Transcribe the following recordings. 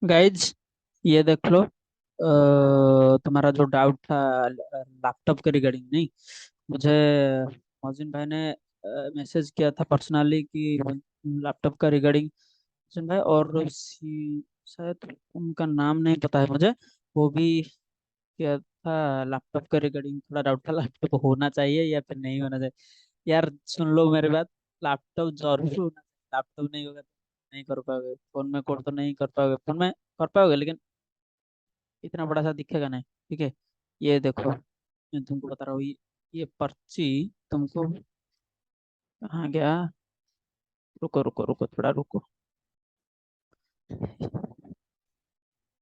Guys, ये देख लो। तुम्हारा जो डाउट था लैपटॉप के रिगार्डिंग, नहीं, मुझे मोहसिन भाई ने मैसेज किया था पर्सनली कि लैपटॉप का रिगार्डिंग। मोहसिन भाई और शायद उनका नाम नहीं पता है मुझे। वो भी किया था लैपटॉप के रिगार्डिंग, थोड़ा डाउट था लैपटॉप होना चाहिए या फिर नहीं होना चाहिए। यार सुन लो मेरी बात। लैपटॉप जरूर होना चाहिए। लैपटॉप नहीं होगा तो नहीं कर पाओगे। फोन में कोड तो नहीं कर पाओगे, फोन में कर पाओगे लेकिन इतना बड़ा सा दिखेगा नहीं। ठीक है, ये देखो, मैं तुमको बता रहा हूँ। ये पर्ची तुमको कहाँ गया? रुको रुको रुको, थोड़ा रुको।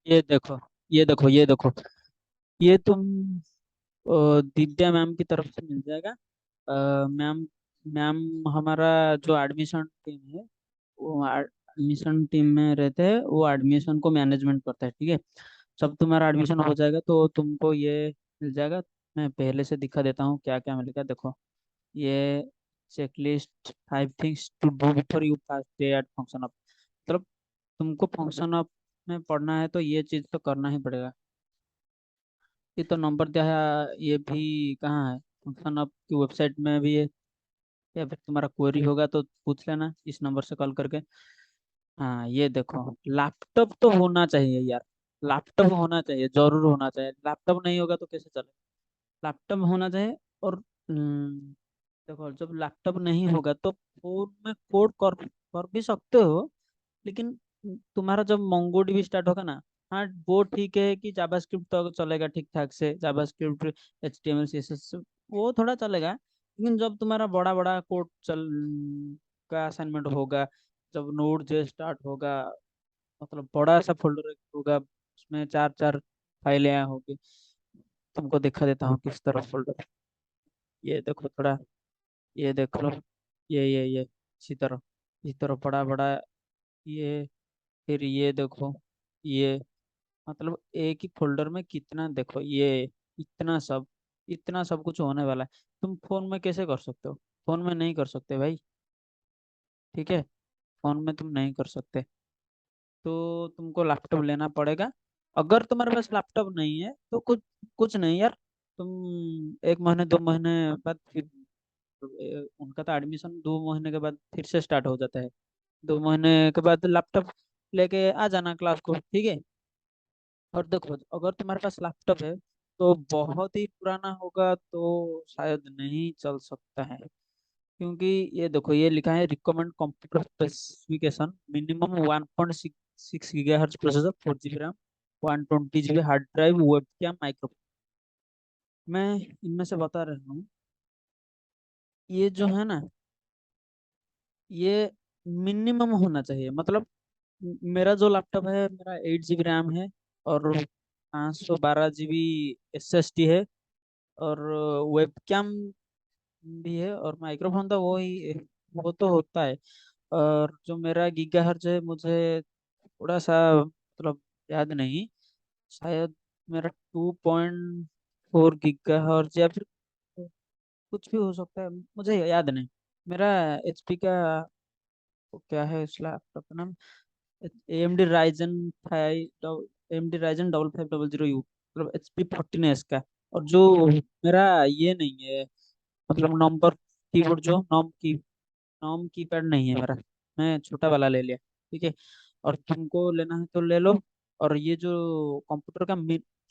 ये देखो, ये देखो, ये देखो। ये तुम दिव्या मैम की तरफ से मिल जाएगा। मैम मैम हमारा जो एडमिशन टीम है, वो एडमिशन टीम में रहते हैं। वो एडमिशन को मैनेजमेंट करता है। ठीक है, जब तुम्हारा एडमिशन हो जाएगा तो तुमको ये मिल जाएगा। मैं पहले से दिखा देता हूँ क्या क्या मिलेगा, देखो। ये checklist 5 things to do before you pass data function up. मतलब तुमको फंक्शन अप में पढ़ना है तो ये चीज तो करना ही पड़ेगा। ये तो नंबर दिया है, ये भी कहाँ है? फंक्शन अप की वेबसाइट में भी है। या फिर तुम्हारा क्वेरी होगा तो पूछ लेना इस नंबर से कॉल करके। हाँ, ये देखो, लैपटॉप तो होना चाहिए यार। लैपटॉप होना चाहिए, जरूर होना चाहिए। लैपटॉप नहीं होगा तो कैसे चलेगा? लैपटॉप होना चाहिए। और देखो, जब लैपटॉप नहीं होगा तो फोन में कोड कर भी सकते हो, लेकिन तुम्हारा जब मोंगोडीबी स्टार्ट होगा ना, हाँ वो ठीक है कि जावास्क्रिप्ट तो चलेगा ठीक ठाक से। जावास्क्रिप्ट, एचटीएमएल, सीएसएस वो थोड़ा चलेगा, लेकिन जब तुम्हारा बड़ा बड़ा कोड का असाइनमेंट होगा, जब नोड जे स्टार्ट होगा, मतलब बड़ा सा फोल्डर होगा, उसमें चार चार फाइलें होगी। तुमको दिखा देता हूँ किस तरह फोल्डर। ये देखो थोड़ा, ये देख लो। ये इसी तरह बड़ा बड़ा। ये फिर ये देखो। ये मतलब एक ही फोल्डर में कितना, देखो ये इतना सब कुछ होने वाला है। तुम फोन में कैसे कर सकते हो? फोन में नहीं कर सकते भाई। ठीक है, फोन में तुम नहीं कर सकते, तो तुमको लैपटॉप लेना पड़ेगा। अगर तुम्हारे पास लैपटॉप नहीं है तो कुछ कुछ नहीं यार। तुम 1 महीने 2 महीने बाद फिर उनका तो एडमिशन 2 महीने के बाद फिर से स्टार्ट हो जाता है। 2 महीने के बाद लैपटॉप लेके आ जाना क्लास को। ठीक है, और देखो, अगर तुम्हारे पास लैपटॉप है तो बहुत ही पुराना होगा तो शायद नहीं चल सकता है। क्योंकि ये देखो, ये लिखा है recommend computer specification minimum 1.6 gigahertz processor, 4 GB RAM, 120 GB hard drive, webcam, microphone. मैं इनमें से बता रहा हूँ, ये जो है ना, ये मिनिमम होना चाहिए। मतलब मेरा जो लैपटॉप है, मेरा 8 GB रैम है, और 512 GB SSD है, और वेबकैम भी है, और माइक्रोफोन तो वो तो होता है। और जो मेरा गीगाहर्ट्ज है, मुझे थोड़ा सा मतलब याद नहीं, शायद मेरा 2.4 गीगाहर्ट्ज या फिर कुछ भी हो सकता है, मुझे याद नहीं। मेरा एचपी का वो क्या है इस लैपटॉप का नाम, AMD Ryzen 5 डबल 0U, मतलब HP 14 है इसका। और जो मेरा ये नहीं है, मतलब नंबर कीबोर्ड, जो नॉम कीपैड नहीं है मेरा। मैं छोटा वाला ले लिया। ठीक है, और तुमको लेना है तो ले लो। और ये जो कंप्यूटर का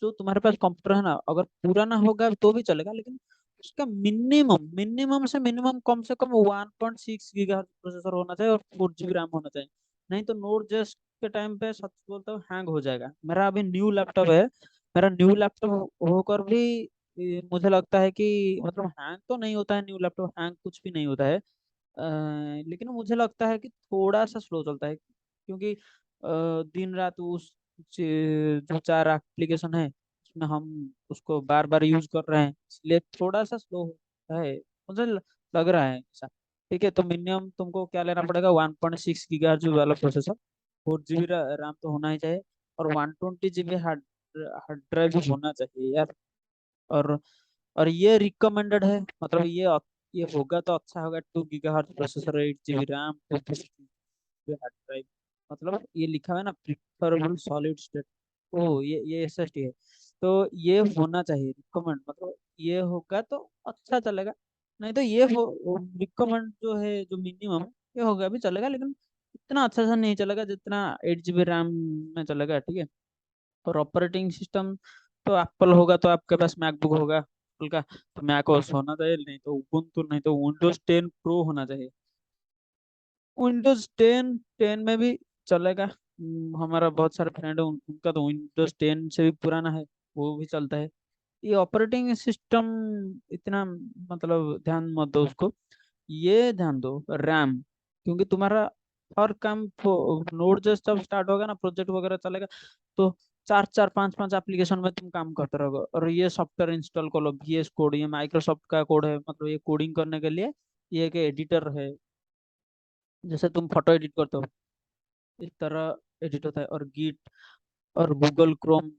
जो तुम्हारे पास कंप्यूटर है ना, अगर पूरा ना होगा तो भी चलेगा, लेकिन उसका मिनिमम मिनिमम से मिनिमम कम से कम 1.6 गीगा प्रोसेसर होना चाहिए और 4 GB रैम होना चाहिए। नहीं तो नोट जस्ट के टाइम पे सच बोलता हूँ हैंग हो जाएगा। मेरा अभी न्यू लैपटॉप है। मेरा न्यू लैपटॉप होकर भी मुझे लगता है कि मतलब हैंग तो नहीं होता है, न्यू लैपटॉप हैंग कुछ भी नहीं होता है। लेकिन मुझे लगता है कि थोड़ा सा स्लो चलता है, क्योंकि दिन रात जो 4 एप्लीकेशन है उसमें हम उसको बार बार यूज कर रहे हैं, इसलिए थोड़ा सा स्लो होता है, मुझे लग रहा है ऐसा। ठीक है, तो मिनिमम तुमको क्या लेना पड़ेगा? 1.6 गीगा वाला प्रोसेसर, 4 GB रैम तो होना ही चाहिए, और 120 GB हार्ड हार्ड ड्राइव भी होना चाहिए यार। और और ये रिकमेंडेड है, मतलब ये होगा तो अच्छा होगा। 2 GHz processor, 8 GB RAM, 250 GB hard drive. मतलब ये लिखा हुआ है ना, प्रिफरेबल सॉलिड स्टेट। ओ ये एसएसटी है। तो ये होना चाहिए रिकमेंड, मतलब ये होगा तो अच्छा चलेगा। नहीं तो ये हो, रिकमेंड जो है जो मिनिमम, ये होगा भी चलेगा, लेकिन इतना अच्छा सा नहीं चलेगा जितना 8 GB रैम में चलेगा, ठीक है। और ऑपरेटिंग सिस्टम तो एप्पल होगा तो आपके पास मैकबुक होगा एप्पल का, तो मैक ओएस होना चाहिए, नहीं तो उबुंटू, नहीं तो विंडोज 10 प्रो होना चाहिए। विंडोज 10 में भी चलेगा। हमारा बहुत सारे फ्रेंड है उनका तो विंडोज 10 से भी पुराना है, वो भी चलता है। ये ऑपरेटिंग सिस्टम इतना मतलब ध्यान मत दो उसको, ये ध्यान दो रैम। क्योंकि तुम्हारा हर काम नोड जस्ट जब स्टार्ट होगा ना, प्रोजेक्ट वगैरह चलेगा, तो चार चार पांच पांच एप्लीकेशन में तुम काम करते रहोगे, और ये सॉफ्टवेयर इंस्टॉल कर लो, VS कोड, ये माइक्रोसॉफ्ट का कोड है, मतलब ये कोडिंग करने के लिए ये एक एडिटर है। जैसे तुम फोटो एडिट करते हो, इस तरह एडिट होता है। और गिट और गूगल क्रोम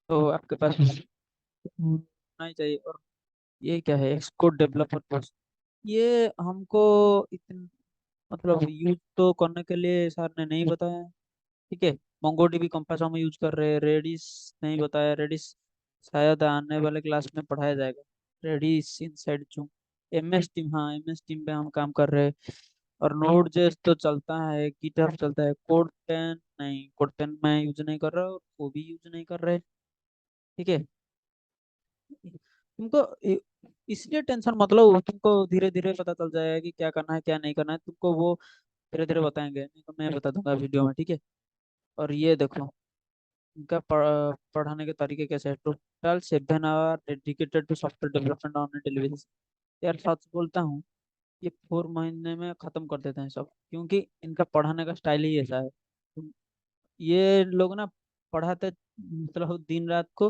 तो आपके पास होना ही चाहिए। और ये क्या है, एक्सकोड डेवलपर कोर्स, ये हमको इतन मतलब यूज तो करने के लिए सर ने नहीं बताया, ठीक है। मोंगोडीबी कंपास हम यूज कर रहे हैं, रेडिस नहीं बताया, रेडिस शायद आने वाले क्लास में पढ़ाया जाएगा। रेडिस इनसाइड जूम, MS टीम, हाँ MS टीम पे हम काम कर रहे हैं। और नोड जेएस तो चलता है, गिटहब चलता है, कोड 10 नहीं, कोड 10 मैं यूज नहीं कर रहा, और वो भी यूज नहीं कर रहे, ठीक है। तुमको इसलिए टेंशन मतलब, वो तुमको धीरे धीरे पता चल जाएगा कि क्या करना है क्या नहीं करना है तुमको, वो धीरे धीरे बताएंगे, नहीं तो मैं बता दूंगा वीडियो में, ठीक है। और ये देखो इनका पढ़ाने के तरीके कैसे है। Total 7 hour dedicated to software development on television. यार सच बोलता हूँ, ये 4 महीने में खत्म कर देते हैं सब, क्योंकि इनका पढ़ाने का स्टाइल ही ऐसा है। ये लोग ना पढ़ाते मतलब दिन रात को।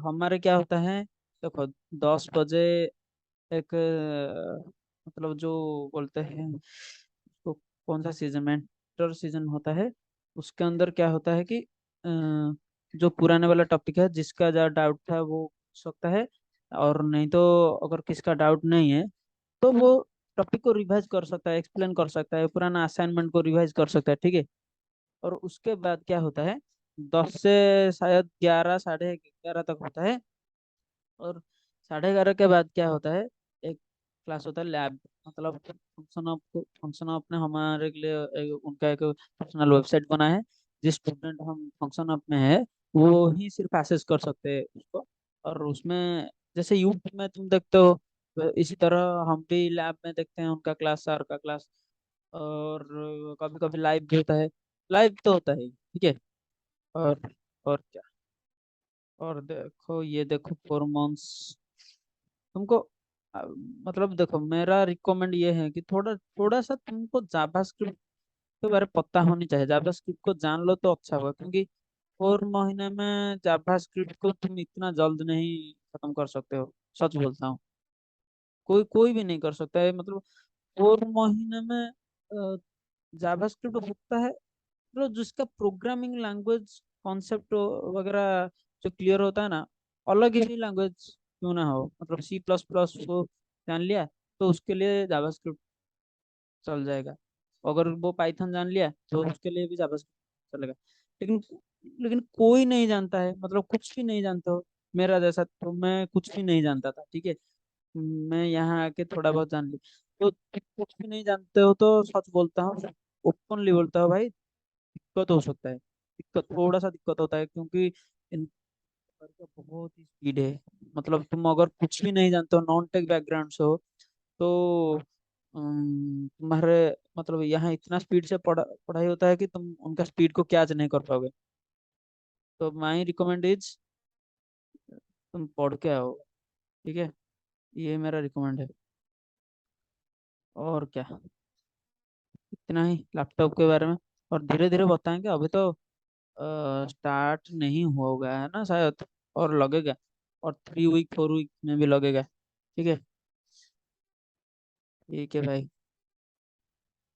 हमारे क्या होता है, देखो 10 बजे एक मतलब जो बोलते हैं उसको, कौन सा सीजन, मेंटर सीजन होता है, उसके अंदर क्या होता है कि जो पुराने वाला टॉपिक है, जिसका ज्यादा डाउट था वो पूछ सकता है, और नहीं तो अगर किसका डाउट नहीं है तो वो टॉपिक को रिवाइज कर सकता है, एक्सप्लेन कर सकता है, पुराना असाइनमेंट को रिवाइज कर सकता है, ठीक है। और उसके बाद क्या होता है, 10 से शायद 11 साढ़े 11 तक होता है। और साढ़े 11 के बाद क्या होता है, एक क्लास होता है लैब, मतलब फंक्शन अप ने हमारे के लिए उनका एक पर्सनल वेबसाइट बना है। जिस स्टूडेंट हम फंक्शन अप में है, वो ही सिर्फ एक्सेस कर सकते हैं उसको। और उसमें जैसे यूट्यूब में तुम देखते हो, इसी तरह हम भी लैब में देखते हैं उनका क्लास, सर का क्लास। और कभी कभी लाइव भी होता है, लाइव तो होता है, ठीक है। और और क्या, और देखो ये देखो 4 मंथ्स तुमको, अ, मतलब देखो मेरा रिकमेंड ये है कि थोड़ा थोड़ा सा तुमको जावास्क्रिप्ट के बारे में पता होनी चाहिए, जावास्क्रिप्ट को जान लो तो अच्छा होगा, क्योंकि 4 महीने में जावास्क्रिप्ट को तुम इतना जल्द नहीं खत्म कर सकते हो, सच बोलता हूँ। कोई कोई भी नहीं कर सकता है, मतलब 4 महीने में जावास्क्रिप्ट होता है, तो जिसका प्रोग्रामिंग लैंग्वेज कॉन्सेप्ट वगैरह जो क्लियर होता है ना, अलग ही लैंग्वेज क्यों ना हो, मतलब C++ को जान लिया तो उसके लिए जावास्क्रिप्ट चल जाएगा। अगर वो पाइथन जान लिया तो उसके लिए भी जावास्क्रिप्ट चलेगा। लेकिन लेकिन कोई नहीं जानता है, मतलब कुछ भी नहीं जानते हो, मेरा जैसा, तो मैं कुछ भी नहीं जानता था, ठीक है। मैं यहाँ आके थोड़ा बहुत जान ली, तो तुम कुछ भी नहीं जानते हो तो सच बोलता हूँ, ओपनली बोलता हूँ भाई, दिक्कत हो सकता है, दिक्कत थोड़ा सा दिक्कत होता है, क्योंकि इन पर का बहुत ही स्पीड है। मतलब तुम अगर कुछ भी नहीं जानते हो, नॉन टेक बैकग्राउंड से हो, तो तुम्हारे मतलब यहाँ इतना स्पीड से पढ़ाई होता है कि तुम उनका स्पीड को कैच नहीं कर पाओगे। तो माई रिकमेंड इज, तुम पढ़ के आओ, ठीक है। ये मेरा रिकमेंड है। और क्या, इतना ही लैपटॉप के बारे में। और धीरे धीरे बताएंगे, अभी तो स्टार्ट नहीं होगा है ना शायद, और लगेगा, और 3 वीक 4 वीक में भी लगेगा, ठीक है। ठीक है भाई।